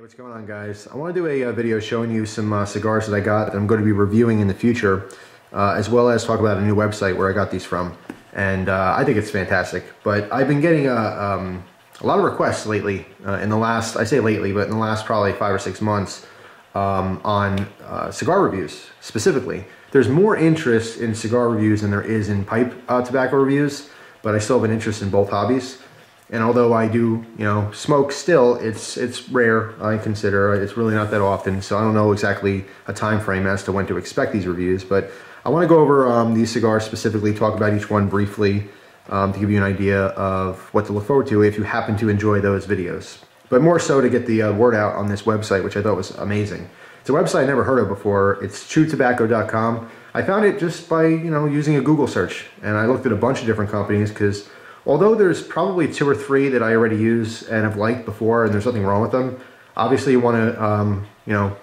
What's going on, guys? I want to do a video showing you some cigars that I got that I'm going to be reviewing in the future, as well as talk about a new website where I got these from. And I think it's fantastic. But I've been getting a lot of requests lately, in the last, I say lately, but in the last probably 5 or 6 months, on cigar reviews specifically. There's more interest in cigar reviews than there is in pipe tobacco reviews, but I still have an interest in both hobbies. And although I do, smoke still, it's rare, I consider. It's really not that often, so I don't know exactly a time frame as to when to expect these reviews. But I want to go over these cigars specifically, talk about each one briefly, to give you an idea of what to look forward to if you happen to enjoy those videos. But more so to get the word out on this website, which I thought was amazing. It's a website I never heard of before. It's chewtobacco.com. I found it just by, using a Google search. And I looked at a bunch of different companies because although there's probably 2 or 3 that I already use and have liked before, and there's nothing wrong with them, obviously you want to,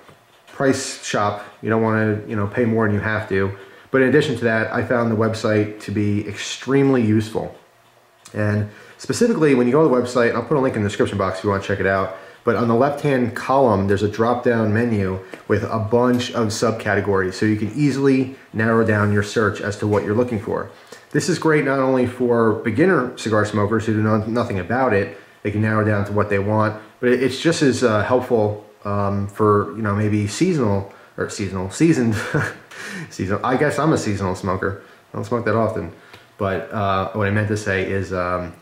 price shop. You don't want to, pay more than you have to. But in addition to that, I found the website to be extremely useful. And specifically, when you go to the website, and I'll put a link in the description box if you want to check it out, but on the left-hand column, there's a drop-down menu with a bunch of subcategories, so you can easily narrow down your search as to what you're looking for. This is great not only for beginner cigar smokers who know nothing about it, they can narrow down to what they want, but it's just as helpful for, maybe seasoned, seasonal. I guess I'm a seasonal smoker. I don't smoke that often. But what I meant to say is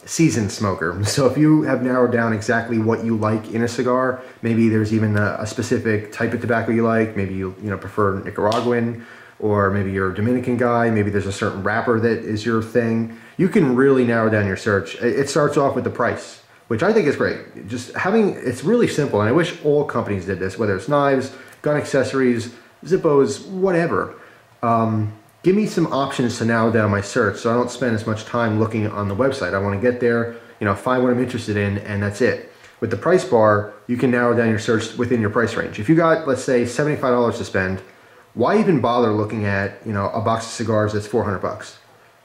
seasoned smoker. So if you have narrowed down exactly what you like in a cigar, maybe there's even a specific type of tobacco you like, maybe you prefer Nicaraguan, or maybe you're a Dominican guy, maybe there's a certain wrapper that is your thing, you can really narrow down your search. It starts off with the price, which I think is great. It's really simple, and I wish all companies did this, whether it's knives, gun accessories, Zippos, whatever. Give me some options to narrow down my search so I don't spend as much time looking on the website. I want to get there, find what I'm interested in, and that's it. With the price bar, you can narrow down your search within your price range. If you got, let's say, $75 to spend, why even bother looking at, a box of cigars that's 400 bucks?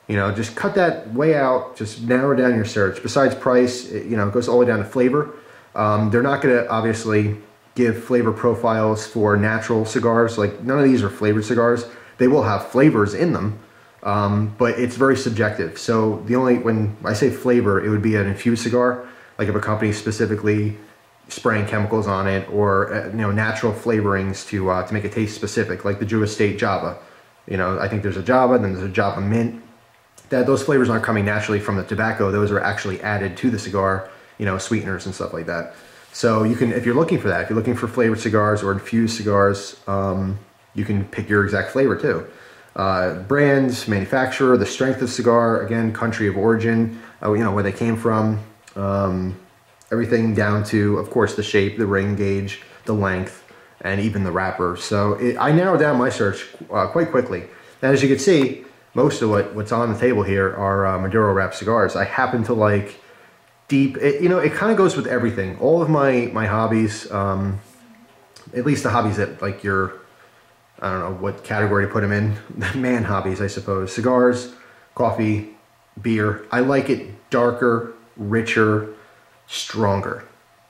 Just cut that way out, just narrow down your search. Besides price, it goes all the way down to flavor. They're not going to obviously give flavor profiles for natural cigars. Like, none of these are flavored cigars. They will have flavors in them, but it's very subjective. So when I say flavor, it would be an infused cigar, like if a company specifically spraying chemicals on it, or natural flavorings to make it taste specific, like the Drew Estate Java. I think there's a Java, then there's a Java Mint. Those flavors aren't coming naturally from the tobacco; those are actually added to the cigar, sweeteners and stuff like that. So you can, if you're looking for that, if you're looking for flavored cigars or infused cigars, you can pick your exact flavor too. Brands, manufacturer, the strength of cigar, again, country of origin, where they came from. Everything down to, of course, the shape, the ring gauge, the length, and even the wrapper. So I narrowed down my search quite quickly. And as you can see, most of what's on the table here are Maduro wrap cigars. I happen to like deep, it kind of goes with everything. All of my hobbies, at least the hobbies that like I don't know what category to put them in, man hobbies, I suppose. Cigars, coffee, beer. I like it darker, richer, stronger.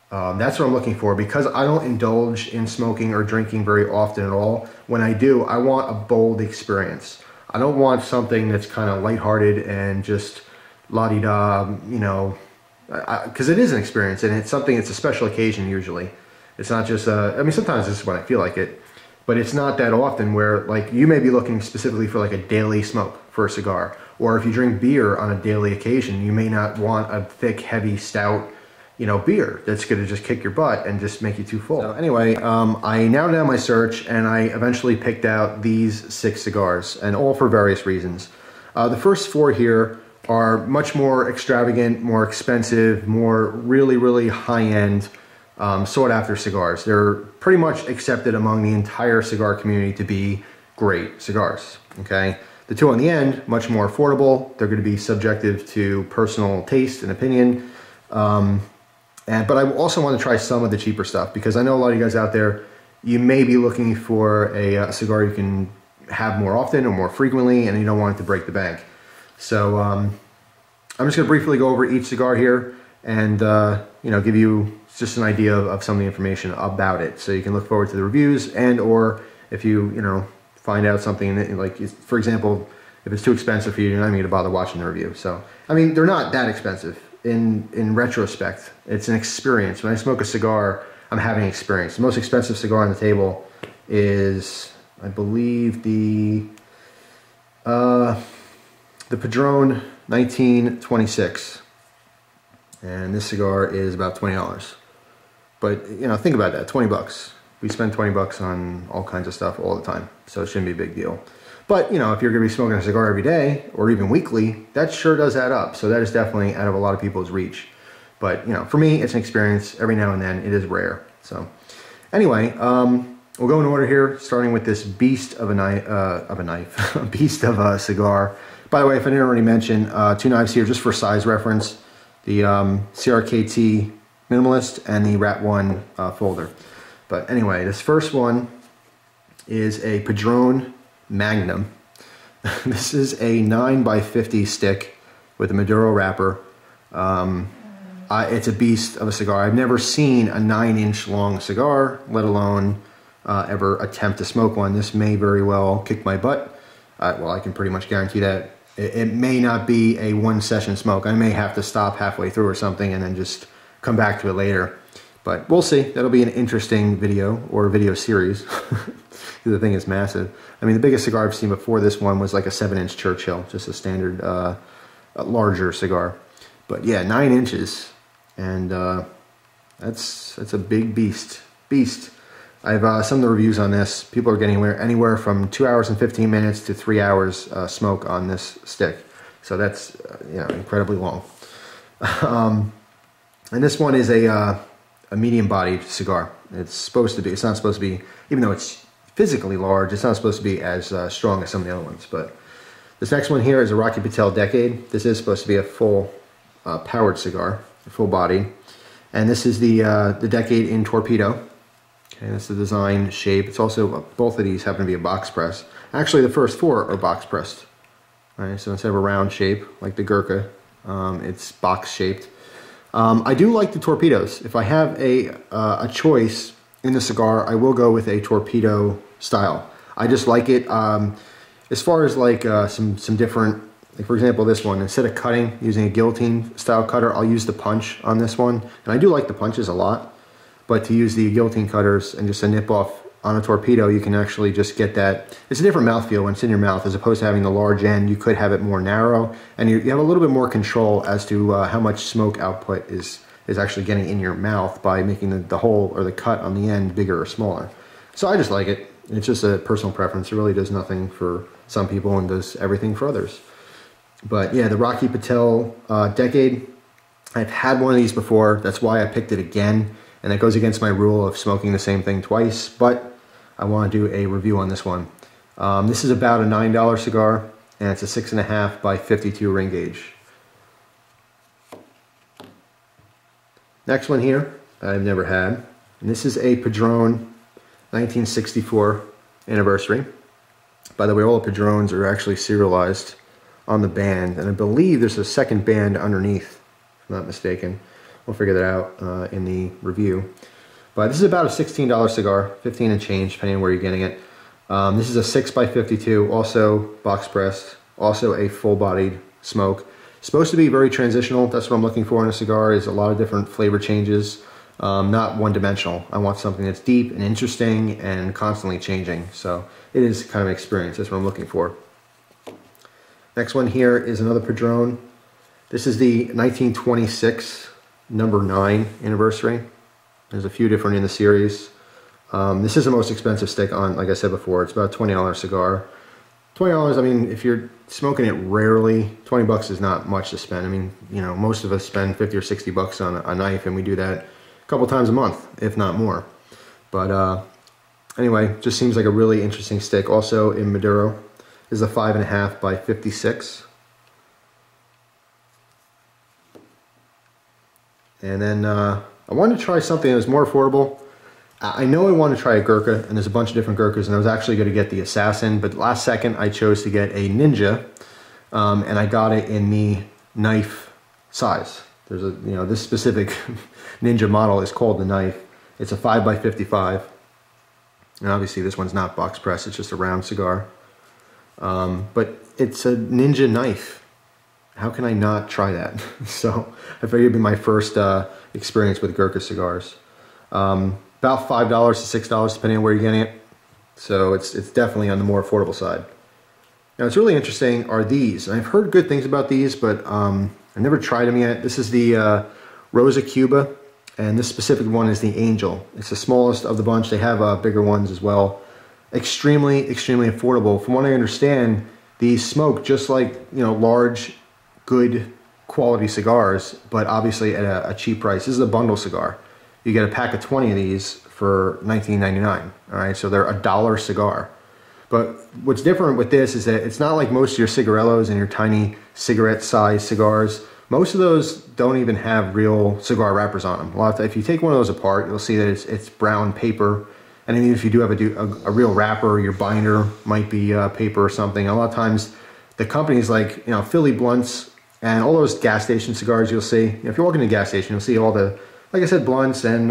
That's what I'm looking for, because I don't indulge in smoking or drinking very often at all. When I do, I want a bold experience. I don't want something that's kind of lighthearted and just la-di-da, because it is an experience, and it's a special occasion usually. It's not just, sometimes this is when I feel like it, but it's not that often where, like, you may be looking specifically for like a daily smoke for a cigar. Or if you drink beer on a daily occasion, you may not want a thick, heavy, stout, beer that's going to just kick your butt and just make you too full. So anyway, I narrowed down my search, and I eventually picked out these 6 cigars, and all for various reasons. The first 4 here are much more extravagant, more expensive, more really, really high-end, sought-after cigars. They're pretty much accepted among the entire cigar community to be great cigars, okay? The 2 on the end, much more affordable. They're going to be subjective to personal taste and opinion. But I also want to try some of the cheaper stuff, because I know a lot of you guys out there, you may be looking for a cigar you can have more often or more frequently, and you don't want it to break the bank. So I'm just going to briefly go over each cigar here and give you just an idea of some of the information about it. So you can look forward to the reviews, and or if you find out something that, like, for example, if it's too expensive for you, you're not even going to bother watching the review. So, I mean, they're not that expensive. In retrospect, it's an experience. When I smoke a cigar, I'm having an experience. The most expensive cigar on the table is, I believe, the Padron 1926. And this cigar is about $20. But, think about that, 20 bucks. We spend 20 bucks on all kinds of stuff all the time, so it shouldn't be a big deal. But, if you're going to be smoking a cigar every day, or even weekly, that sure does add up. So that is definitely out of a lot of people's reach. But, for me, it's an experience. Every now and then, it is rare. So, anyway, we'll go in order here, starting with this beast of a beast of a cigar. By the way, if I didn't already mention, two knives here just for size reference. The CRKT Minimalist and the Rat 1 folder. But anyway, this first one is a Padron Magnum. This is a 9x50 stick with a Maduro wrapper. It's a beast of a cigar. I've never seen a 9-inch long cigar, let alone ever attempt to smoke one. This may very well kick my butt. Well, I can pretty much guarantee that. It may not be a one-session smoke. I may have to stop halfway through or something and then just come back to it later. But we'll see. That'll be an interesting video, or video series. The thing is massive. I mean, the biggest cigar I've seen before this one was like a 7-inch Churchill, just a standard, larger cigar. But yeah, 9 inches, and that's a big beast. I've some of the reviews on this. People are getting anywhere from 2 hours and 15 minutes to 3 hours smoke on this stick. So that's incredibly long. And this one is a medium-bodied cigar. It's supposed to be. It's not supposed to be, even though it's physically large, it's not supposed to be as strong as some of the other ones. But this next one here is a Rocky Patel Decade. This is supposed to be a full powered cigar, full body. And this is the Decade in Torpedo. Okay, that's the design shape. It's also, both of these happen to be a box press. Actually, the first 4 are box pressed. All right, so instead of a round shape like the Gurkha, it's box shaped. I do like the torpedoes. If I have a choice in the cigar, I will go with a torpedo style. I just like it. As far as like some different, like for example this one, instead of cutting using a guillotine style cutter, I'll use the punch on this one. And I do like the punches a lot, but to use the guillotine cutters and just a nip off on a torpedo, you can actually just get that. It's a different mouthfeel when it's in your mouth, as opposed to having the large end. You could have it more narrow, and you have a little bit more control as to how much smoke output is actually getting in your mouth by making the hole or the cut on the end bigger or smaller. So I just like it. It's just a personal preference. It really does nothing for some people and does everything for others. But yeah, the Rocky Patel Decade, I've had one of these before. That's why I picked it again. And that goes against my rule of smoking the same thing twice, but I want to do a review on this one. This is about a $9 cigar, and it's a 6.5 by 52 ring gauge. Next one here, I've never had, and this is a Padron 1964 anniversary. By the way, all the Padrones are actually serialized on the band, and I believe there's a second band underneath, if I'm not mistaken. We'll figure that out in the review. But this is about a $16 cigar, 15 and change, depending on where you're getting it. This is a 6 by 52, also box pressed, also a full-bodied smoke. Supposed to be very transitional. That's what I'm looking for in a cigar, is a lot of different flavor changes, not one-dimensional. I want something that's deep and interesting and constantly changing. So it is kind of an experience. That's what I'm looking for. Next one here is another Padron. This is the 1926 number 9 anniversary. There's a few different in the series. This is the most expensive stick on, like I said before. It's about a $20 cigar. $20, I mean, if you're smoking it rarely, 20 bucks is not much to spend. I mean, most of us spend 50 or 60 bucks on a knife, and we do that a couple times a month, if not more. But anyway, just seems like a really interesting stick. Also in Maduro. This is a 5.5 by 56. And then I wanted to try something that was more affordable. I know I want to try a Gurkha, and there's a bunch of different Gurkhas, and I was actually going to get the Assassin, but last second I chose to get a Ninja, and I got it in the knife size. There's a, you know, this specific Ninja model is called the Knife. It's a 5x55. And obviously this one's not box press, it's just a round cigar. But it's a Ninja Knife. How can I not try that? So I figured it'd be my first experience with Gurkha cigars. About $5 to $6 depending on where you're getting it. So it's definitely on the more affordable side. Now what's really interesting are these. I've heard good things about these, but I've never tried them yet. This is the Rosa Cuba, and this specific one is the Angel. It's the smallest of the bunch. They have bigger ones as well. Extremely, extremely affordable. From what I understand, these smoke just like, you know, large, good quality cigars, but obviously at a cheap price. This is a bundle cigar. You get a pack of 20 of these for $19.99. All right, so they're $1 cigar. But what's different with this is that it's not like most of your cigarillos and your tiny cigarette-sized cigars. Most of those don't even have real cigar wrappers on them. A lot of times, if you take one of those apart, you'll see that it's brown paper. And even if you do have a real wrapper, your binder might be paper or something. A lot of times, the companies like, you know, Philly Blunts and all those gas station cigars you'll see. You know, if you're walking to a gas station, you'll see all the, like I said, blunts and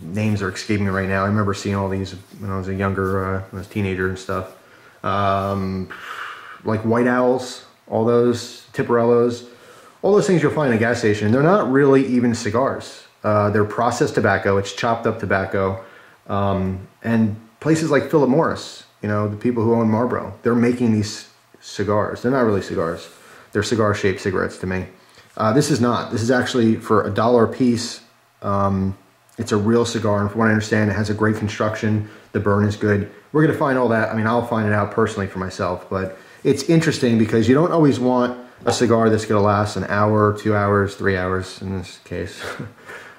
names are escaping me right now. I remember seeing all these when I was a younger, when I was a teenager and stuff. Like White Owls, all those, Tipperellos, all those things you'll find in a gas station. They're not really even cigars. They're processed tobacco. It's chopped up tobacco. And places like Philip Morris, you know, the people who own Marlboro, they're making these cigars. They're not really cigars. They're cigar-shaped cigarettes to me. This is not. This is actually for $1 a piece. It's a real cigar, and from what I understand, it has a great construction. The burn is good. We're going to find all that. I mean, I'll find it out personally for myself, but it's interesting because you don't always want a cigar that's going to last an hour, 2 hours, 3 hours in this case.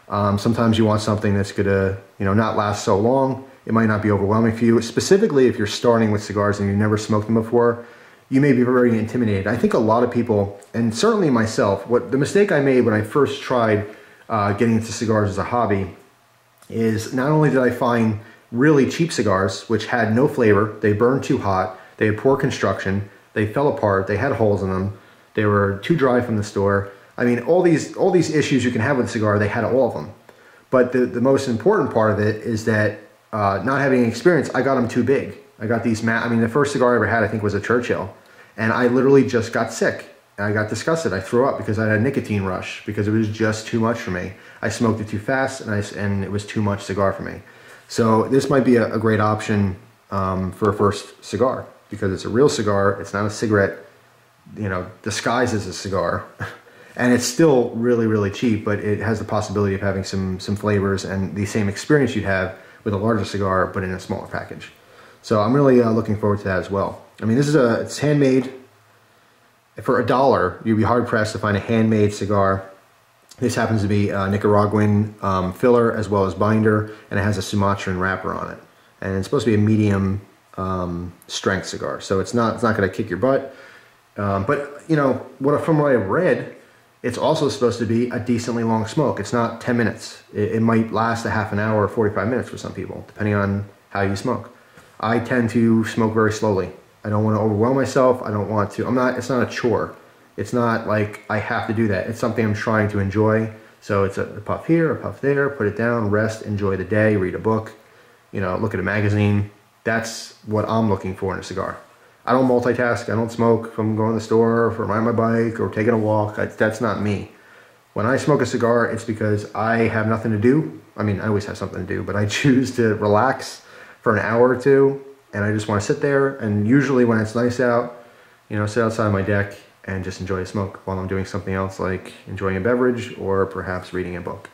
Sometimes you want something that's going to, you know, not last so long. It might not be overwhelming for you. Specifically, if you're starting with cigars and you've never smoked them before, you may be very intimidated. I think a lot of people, and certainly myself, the mistake I made when I first tried getting into cigars as a hobby is not only did I find really cheap cigars, which had no flavor, they burned too hot, they had poor construction, they fell apart, they had holes in them, they were too dry from the store. I mean, all these issues you can have with a cigar, they had all of them. But the most important part of it is that not having experience, I got them too big. I got these, I mean, the first cigar I ever had, I think, was a Churchill. And I literally just got sick. I got disgusted. I threw up because I had a nicotine rush because it was just too much for me. I smoked it too fast and it was too much cigar for me. So this might be a great option for a first cigar because it's a real cigar. It's not a cigarette, you know, disguised as a cigar. And it's still really, really cheap, but it has the possibility of having some flavors and the same experience you'd have with a larger cigar, but in a smaller package. So I'm really looking forward to that as well. I mean, this is it's handmade. For $1, you'd be hard-pressed to find a handmade cigar. This happens to be Nicaraguan filler as well as binder, and it has a Sumatran wrapper on it. And it's supposed to be a medium strength cigar, so it's not going to kick your butt. But you know, from what I've read, it's also supposed to be a decently long smoke. It's not 10 minutes. It might last a half an hour or 45 minutes for some people, depending on how you smoke. I tend to smoke very slowly. I don't want to overwhelm myself. I don't want to, it's not a chore. It's not like I have to do that. It's something I'm trying to enjoy. So it's a puff here, a puff there, put it down, rest, enjoy the day, read a book, you know, look at a magazine. That's what I'm looking for in a cigar. I don't multitask. I don't smoke if I'm going to the store or riding my bike or taking a walk. That's not me. When I smoke a cigar, it's because I have nothing to do. I mean, I always have something to do, but I choose to relax for an hour or two. And I just want to sit there, and usually when it's nice out, you know, sit outside my deck and just enjoy a smoke while I'm doing something else like enjoying a beverage or perhaps reading a book.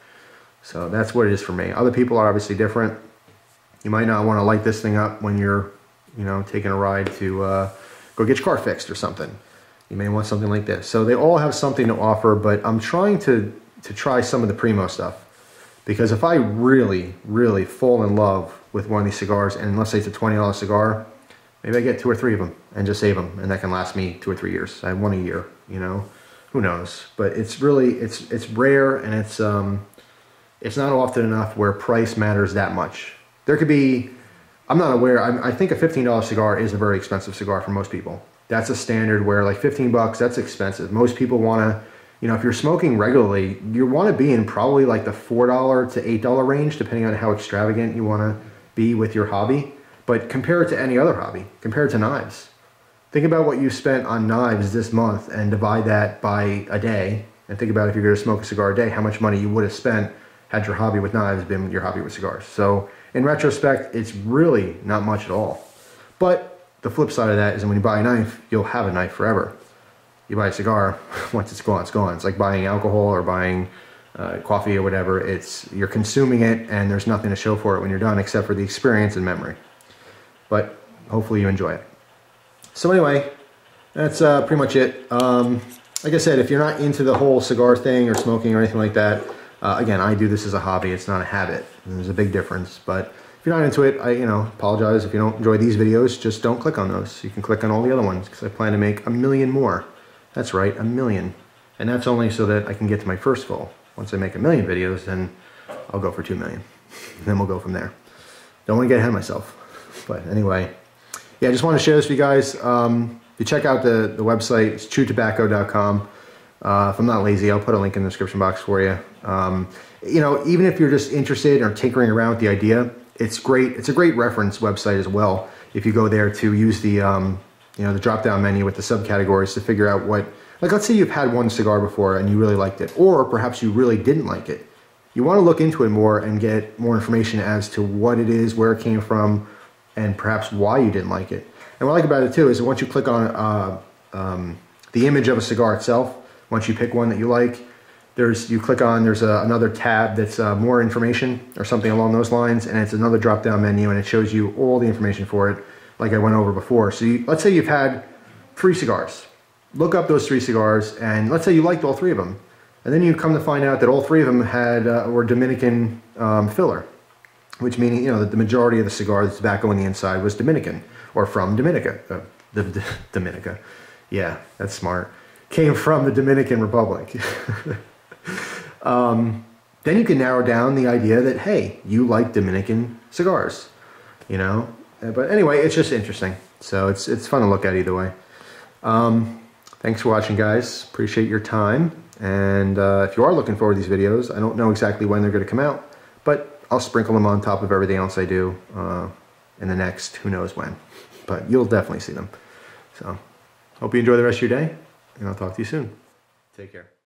So that's what it is for me. Other people are obviously different. You might not want to light this thing up when you're, you know, taking a ride to go get your car fixed or something. You may want something like this. So they all have something to offer, but I'm trying to try some of the Primo stuff. Because if I really, really fall in love with one of these cigars, and let's say it's a $20 cigar, maybe I get 2 or 3 of them and just save them, and that can last me 2 or 3 years. I have one a year, you know, who knows? But it's really, it's rare, and it's not often enough where price matters that much. There could be, I'm not aware, I think a $15 cigar is a very expensive cigar for most people. That's a standard where like 15 bucks, that's expensive. Most people want to, you know, if you're smoking regularly, you want to be in probably like the $4 to $8 range, depending on how extravagant you want to be with your hobby. But compare it to any other hobby. Compare it to knives. Think about what you spent on knives this month and divide that by a day. And think about if you're going to smoke a cigar a day, how much money you would have spent had your hobby with knives been your hobby with cigars. So in retrospect, it's really not much at all. But the flip side of that is when you buy a knife, you'll have a knife forever. You buy a cigar, once it's gone, it's gone. It's like buying alcohol or buying coffee or whatever. You're consuming it and there's nothing to show for it when you're done except for the experience and memory. But hopefully you enjoy it. So anyway, that's pretty much it. Like I said, if you're not into the whole cigar thing or smoking or anything like that, again, I do this as a hobby. It's not a habit. There's a big difference. But if you're not into it, I apologize. If you don't enjoy these videos, just don't click on those. You can click on all the other ones because I plan to make 1 million more. That's right, 1 million. And that's only so that I can get to my first goal. Once I make 1 million videos, then I'll go for 2 million. And then we'll go from there. Don't want to get ahead of myself. But anyway, yeah, I just want to share this with you guys. You check out the website, it's chewtobacco.com. If I'm not lazy, I'll put a link in the description box for you. You know, even if you're just interested or tinkering around with the idea, it's great. It's a great reference website as well. If you go there to use the, you know, the drop-down menu with the subcategories to figure out what, like let's say you've had one cigar before and you really liked it, or perhaps you really didn't like it. You want to look into it more and get more information as to what it is, where it came from, and perhaps why you didn't like it. And what I like about it too is that once you click on the image of a cigar itself, once you pick one that you like, there's another tab that's more information or something along those lines, and it's another drop-down menu, and it shows you all the information for it, like I went over before. So let's say you've had 3 cigars. Look up those 3 cigars, and let's say you liked all 3 of them, and then you come to find out that all 3 of them were Dominican filler, which meaning, you know, that the majority of the cigar, the tobacco on the inside, was Dominican or from Dominica. Dominica, yeah, that's smart. Came from the Dominican Republic. Then you can narrow down the idea that, hey, you like Dominican cigars, you know. But anyway, it's just interesting. So it's fun to look at either way. Thanks for watching, guys. Appreciate your time. And if you are looking forward to these videos, I don't know exactly when they're going to come out, but I'll sprinkle them on top of everything else I do in the next who knows when. But you'll definitely see them. So hope you enjoy the rest of your day, and I'll talk to you soon. Take care.